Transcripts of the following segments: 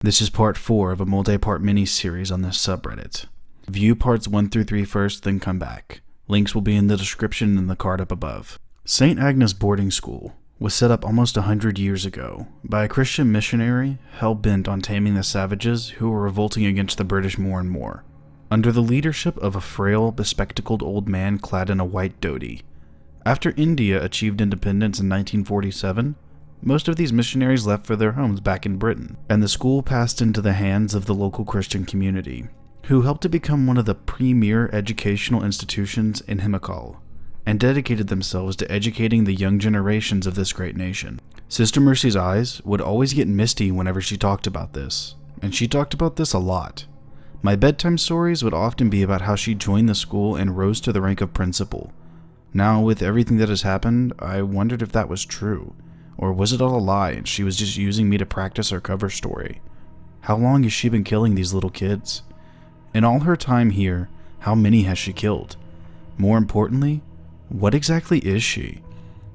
This is part 4 of a multi-part mini-series on this subreddit. View parts 1 through 3 first, then come back. Links will be in the description and the card up above. St. Agnes Boarding School was set up almost 100 years ago by a Christian missionary hell-bent on taming the savages who were revolting against the British more and more. Under the leadership of a frail, bespectacled old man clad in a white dhoti. After India achieved independence in 1947, most of these missionaries left for their homes back in Britain, and the school passed into the hands of the local Christian community, who helped it become one of the premier educational institutions in Himachal, and dedicated themselves to educating the young generations of this great nation. Sister Mercy's eyes would always get misty whenever she talked about this, and she talked about this a lot. My bedtime stories would often be about how she joined the school and rose to the rank of principal. Now, with everything that has happened, I wondered if that was true. Or was it all a lie and she was just using me to practice her cover story? How long has she been killing these little kids? In all her time here, how many has she killed? More importantly, what exactly is she?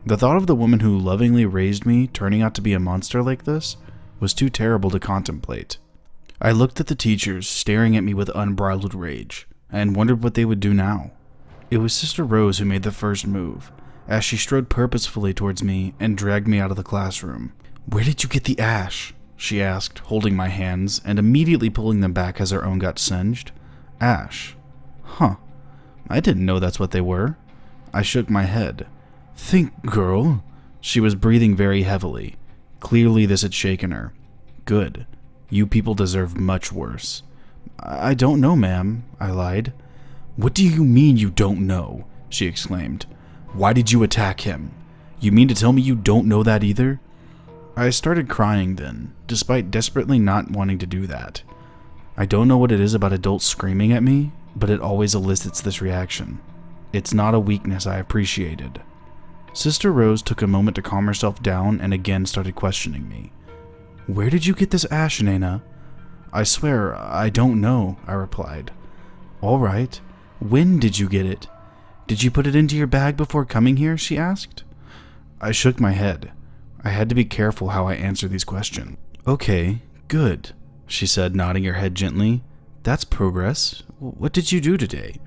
The thought of the woman who lovingly raised me turning out to be a monster like this was too terrible to contemplate. I looked at the teachers staring at me with unbridled rage and wondered what they would do now. It was Sister Rose who made the first move, as she strode purposefully towards me and dragged me out of the classroom. "Where did you get the ash?" she asked, holding my hands and immediately pulling them back as her own got singed. Ash. Huh. I didn't know that's what they were. I shook my head. "Think, girl." She was breathing very heavily. Clearly this had shaken her. "Good. You people deserve much worse." "I don't know, ma'am," I lied. "What do you mean you don't know?" she exclaimed. "Why did you attack him? You mean to tell me you don't know that either?" I started crying then, despite desperately not wanting to do that. I don't know what it is about adults screaming at me, but it always elicits this reaction. It's not a weakness I appreciated. Sister Rose took a moment to calm herself down and again started questioning me. "Where did you get this ash, Naina?" "I swear, I don't know," I replied. "All right. When did you get it? Did you put it into your bag before coming here?" she asked. I shook my head. I had to be careful how I answered these questions. "Okay, good," she said, nodding her head gently. "That's progress. What did you do today?"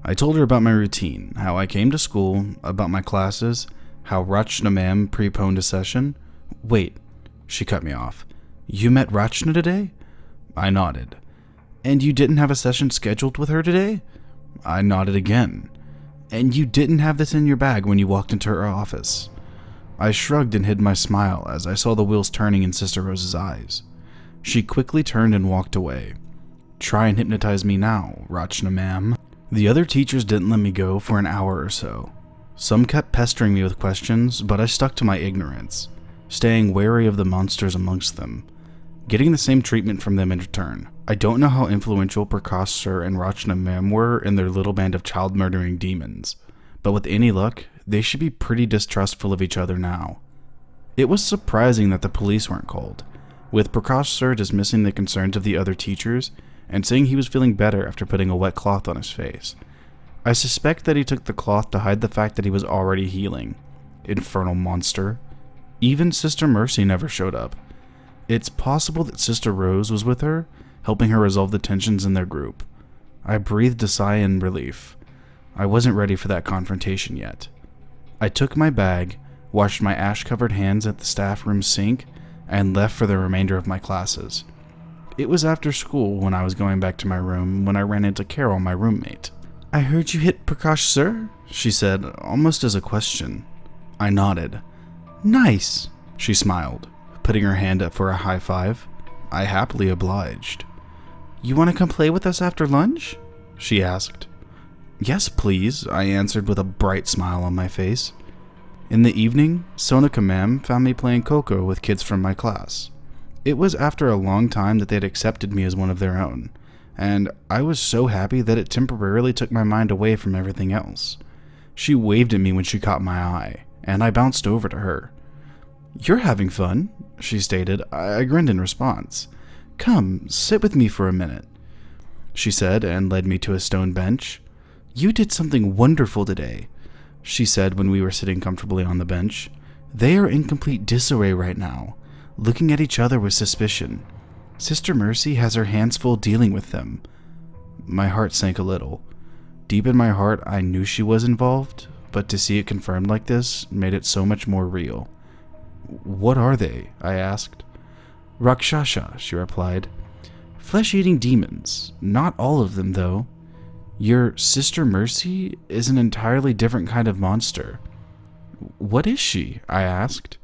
I told her about my routine, how I came to school, about my classes, how Rachna ma'am preponed a session. "Wait," she cut me off. "You met Rachna today?" I nodded. "And you didn't have a session scheduled with her today?" I nodded again. "And you didn't have this in your bag when you walked into her office?" I shrugged and hid my smile as I saw the wheels turning in Sister Rose's eyes. She quickly turned and walked away. "Try and hypnotize me now, Rachna ma'am." The other teachers didn't let me go for an hour or so. Some kept pestering me with questions, but I stuck to my ignorance, staying wary of the monsters amongst them, getting the same treatment from them in return. I don't know how influential Prakash Sir and Rachna ma'am were in their little band of child-murdering demons, but with any luck, they should be pretty distrustful of each other now. It was surprising that the police weren't called, with Prakash Sir dismissing the concerns of the other teachers and saying he was feeling better after putting a wet cloth on his face. I suspect that he took the cloth to hide the fact that he was already healing. Infernal monster. Even Sister Mercy never showed up. It's possible that Sister Rose was with her, helping her resolve the tensions in their group. I breathed a sigh in relief. I wasn't ready for that confrontation yet. I took my bag, washed my ash-covered hands at the staff room sink, and left for the remainder of my classes. It was after school when I was going back to my room when I ran into Carol, my roommate. "I heard you hit Prakash Sir," she said, almost as a question. I nodded. "Nice," she smiled, putting her hand up for a high five. I happily obliged. "You want to come play with us after lunch?" she asked. "Yes, please," I answered with a bright smile on my face. In the evening, Sonika ma'am found me playing Coco with kids from my class. It was after a long time that they had accepted me as one of their own, and I was so happy that it temporarily took my mind away from everything else. She waved at me when she caught my eye, and I bounced over to her. "You're having fun," she stated. I grinned in response. "Come, sit with me for a minute," she said and led me to a stone bench. "You did something wonderful today," she said when we were sitting comfortably on the bench. "They are in complete disarray right now, looking at each other with suspicion. Sister Mercy has her hands full dealing with them. My heart sank a little. Deep in my heart, I knew she was involved, but to see it confirmed like this made it so much more real. What are they? I asked. Rakshasa, she replied. Flesh-eating demons. Not all of them, though. Your Sister Mercy is an entirely different kind of monster. What is she? I asked.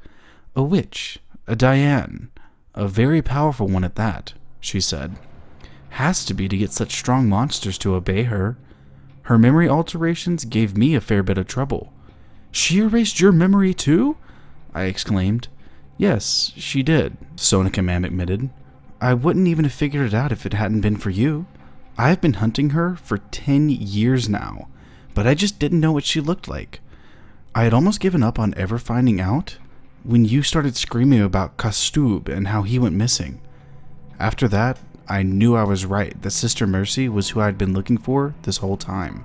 A witch. A Diane. A very powerful one at that, she said. Has to be to get such strong monsters to obey her. Her memory alterations gave me a fair bit of trouble. She erased your memory too? I exclaimed. Yes, she did, Sonika Mam admitted. I wouldn't even have figured it out if it hadn't been for you. I've been hunting her for 10 years now, but I just didn't know what she looked like. I had almost given up on ever finding out when you started screaming about Kastub and how he went missing. After that, I knew I was right that Sister Mercy was who I'd been looking for this whole time,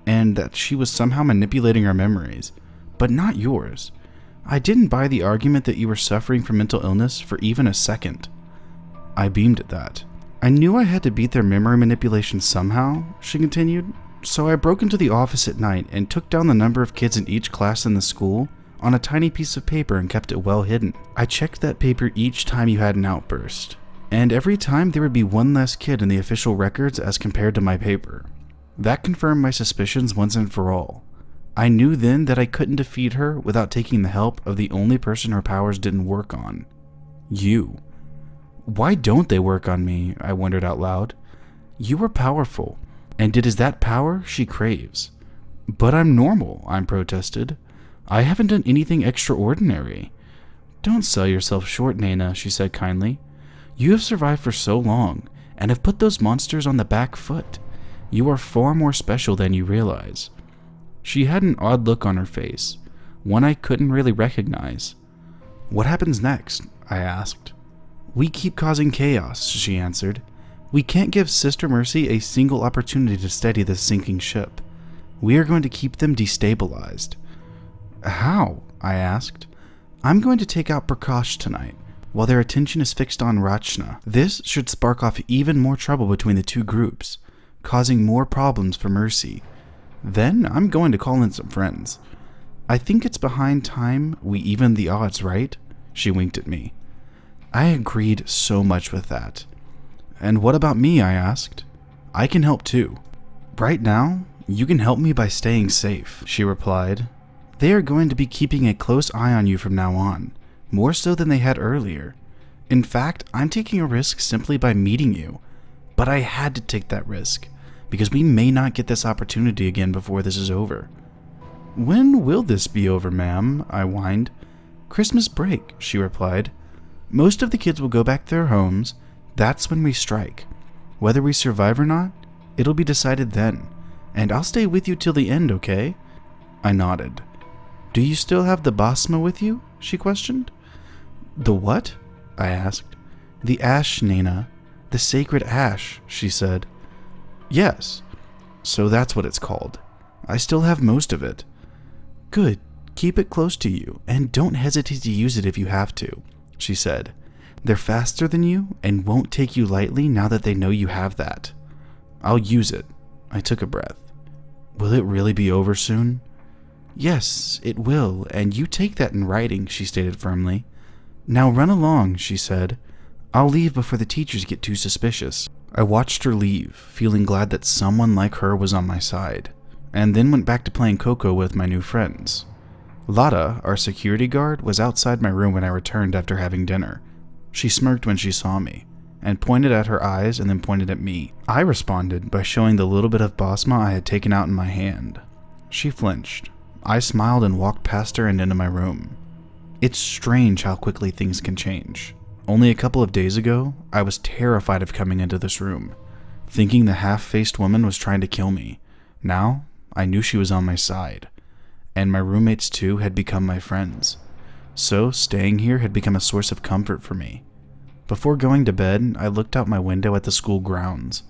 and that she was somehow manipulating our memories, but not yours. I didn't buy the argument that you were suffering from mental illness for even a second. I beamed at that. I knew I had to beat their memory manipulation somehow, she continued, so I broke into the office at night and took down the number of kids in each class in the school on a tiny piece of paper and kept it well hidden. I checked that paper each time you had an outburst, and every time there would be one less kid in the official records as compared to my paper. That confirmed my suspicions once and for all. I knew then that I couldn't defeat her without taking the help of the only person her powers didn't work on. You. Why don't they work on me? I wondered out loud. You are powerful, and it is that power she craves. But I'm normal, I protested. I haven't done anything extraordinary. Don't sell yourself short, Naina, she said kindly. You have survived for so long, and have put those monsters on the back foot. You are far more special than you realize. She had an odd look on her face, one I couldn't really recognize. What happens next? I asked. We keep causing chaos, she answered. We can't give Sister Mercy a single opportunity to steady this sinking ship. We are going to keep them destabilized. How? I asked. I'm going to take out Prakash tonight, while their attention is fixed on Rachna. This should spark off even more trouble between the two groups, causing more problems for Mercy. Then I'm going to call in some friends. I think it's behind time we even the odds, right? She winked at me. I agreed so much with that. And what about me? I asked. I can help too. Right now, you can help me by staying safe, she replied. They are going to be keeping a close eye on you from now on, more so than they had earlier. In fact, I'm taking a risk simply by meeting you. But I had to take that risk, because we may not get this opportunity again before this is over. When will this be over, ma'am? I whined. Christmas break, she replied. Most of the kids will go back to their homes. That's when we strike. Whether we survive or not, it'll be decided then. And I'll stay with you till the end, okay? I nodded. Do you still have the Basma with you? She questioned. The what? I asked. The ash, Naina. The sacred ash, she said. Yes. So that's what it's called. I still have most of it. Good. Keep it close to you, and don't hesitate to use it if you have to, she said. They're faster than you and won't take you lightly now that they know you have that. I'll use it. I took a breath. Will it really be over soon? Yes, it will, and you take that in writing, she stated firmly. Now run along, she said. I'll leave before the teachers get too suspicious. I watched her leave, feeling glad that someone like her was on my side, and then went back to playing Coco with my new friends. Lada, our security guard, was outside my room when I returned after having dinner. She smirked when she saw me, and pointed at her eyes and then pointed at me. I responded by showing the little bit of Basma I had taken out in my hand. She flinched. I smiled and walked past her and into my room. It's strange how quickly things can change. Only a couple of days ago, I was terrified of coming into this room, thinking the half-faced woman was trying to kill me. Now, I knew she was on my side, and my roommates too had become my friends. So, staying here had become a source of comfort for me. Before going to bed, I looked out my window at the school grounds,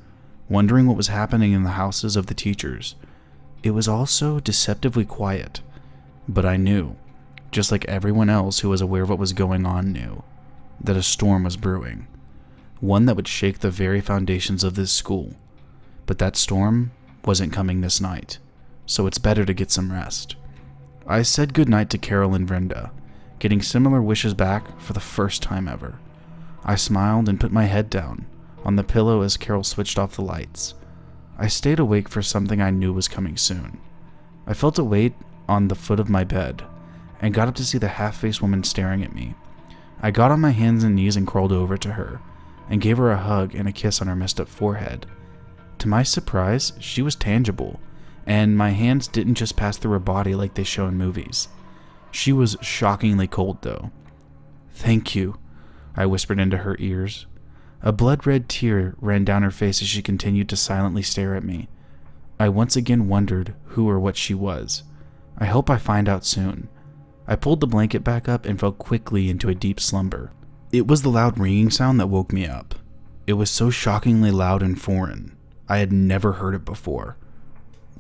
wondering what was happening in the houses of the teachers. It was all so deceptively quiet, but I knew, just like everyone else who was aware of what was going on knew, that a storm was brewing. one that would shake the very foundations of this school. But that storm wasn't coming this night, so it's better to get some rest. I said goodnight to Carol and Brenda, getting similar wishes back for the first time ever. I smiled and put my head down on the pillow as Carol switched off the lights. I stayed awake for something I knew was coming soon. I felt a weight on the foot of my bed and got up to see the half-faced woman staring at me. I got on my hands and knees and crawled over to her and gave her a hug and a kiss on her messed up forehead. To my surprise, she was tangible, and my hands didn't just pass through her body like they show in movies. She was shockingly cold, though. "Thank you," I whispered into her ears. A blood-red tear ran down her face as she continued to silently stare at me. I once again wondered who or what she was. I hope I find out soon. I pulled the blanket back up and fell quickly into a deep slumber. It was the loud ringing sound that woke me up. It was so shockingly loud and foreign. I had never heard it before.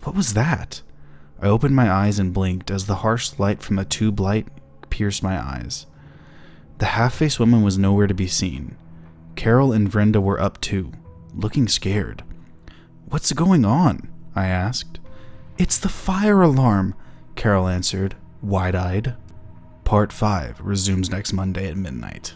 What was that? I opened my eyes and blinked as the harsh light from a tube light pierced my eyes. The half-faced woman was nowhere to be seen. Carol and Brenda were up too, looking scared. "What's going on?" I asked. "It's the fire alarm," Carol answered, wide-eyed. Part 5 resumes next Monday at midnight.